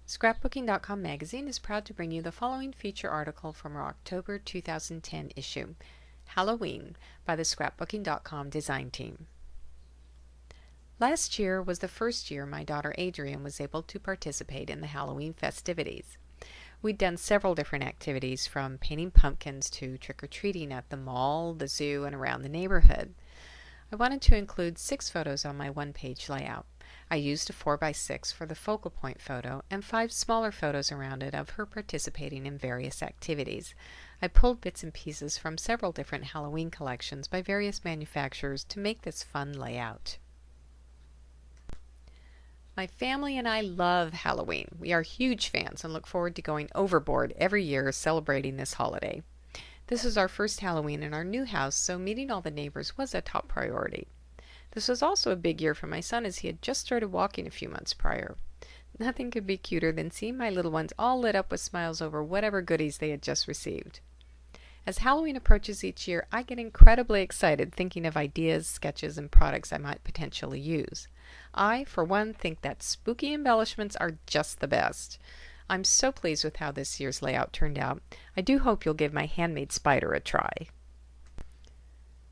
Scrapbooking.com magazine is proud to bring you the following feature article from our October 2010 issue, Halloween, by the Scrapbooking.com design team. Last year was the first year my daughter Adrienne was able to participate in the Halloween festivities. We'd done several different activities, from painting pumpkins to trick-or-treating at the mall, the zoo, and around the neighborhood. I wanted to include 6 photos on my one-page layout. I used a 4x6 for the focal point photo and 5 smaller photos around it of her participating in various activities. I pulled bits and pieces from several different Halloween collections by various manufacturers to make this fun layout. My family and I love Halloween. We are huge fans and look forward to going overboard every year celebrating this holiday. This is our first Halloween in our new house, so meeting all the neighbors was a top priority. This was also a big year for my son, as he had just started walking a few months prior. Nothing could be cuter than seeing my little ones all lit up with smiles over whatever goodies they had just received. As Halloween approaches each year, I get incredibly excited thinking of ideas, sketches, and products I might potentially use. I, for one, think that spooky embellishments are just the best. I'm so pleased with how this year's layout turned out. I do hope you'll give my handmade spider a try.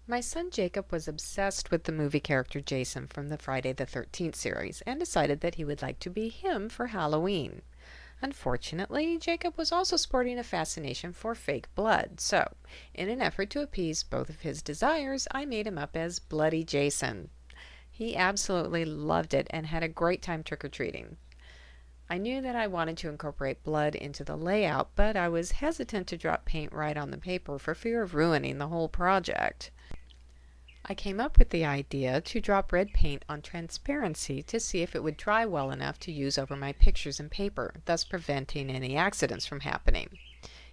My son Jacob was obsessed with the movie character Jason from the Friday the 13th series and decided that he would like to be him for Halloween. Unfortunately, Jacob was also sporting a fascination for fake blood, so, in an effort to appease both of his desires, I made him up as Bloody Jason. He absolutely loved it and had a great time trick-or-treating. I knew that I wanted to incorporate blood into the layout, but I was hesitant to drop paint right on the paper for fear of ruining the whole project. I came up with the idea to drop red paint on transparency to see if it would dry well enough to use over my pictures and paper, thus preventing any accidents from happening.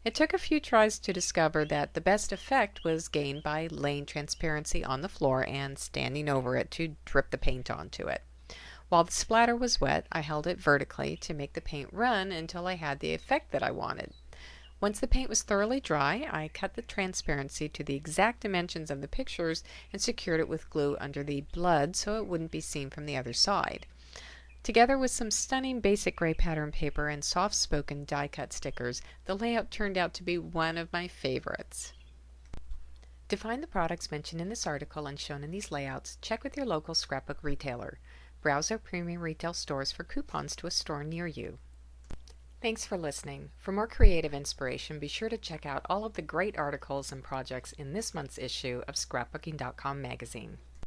It took a few tries to discover that the best effect was gained by laying transparency on the floor and standing over it to drip the paint onto it. While the splatter was wet, I held it vertically to make the paint run until I had the effect that I wanted. Once the paint was thoroughly dry, I cut the transparency to the exact dimensions of the pictures and secured it with glue under the blood so it wouldn't be seen from the other side. Together with some stunning basic gray pattern paper and soft-spoken die-cut stickers, the layout turned out to be one of my favorites. To find the products mentioned in this article and shown in these layouts, check with your local scrapbook retailer. Browse our premium retail stores for coupons to a store near you. Thanks for listening. For more creative inspiration, be sure to check out all of the great articles and projects in this month's issue of Scrapbooking.com magazine.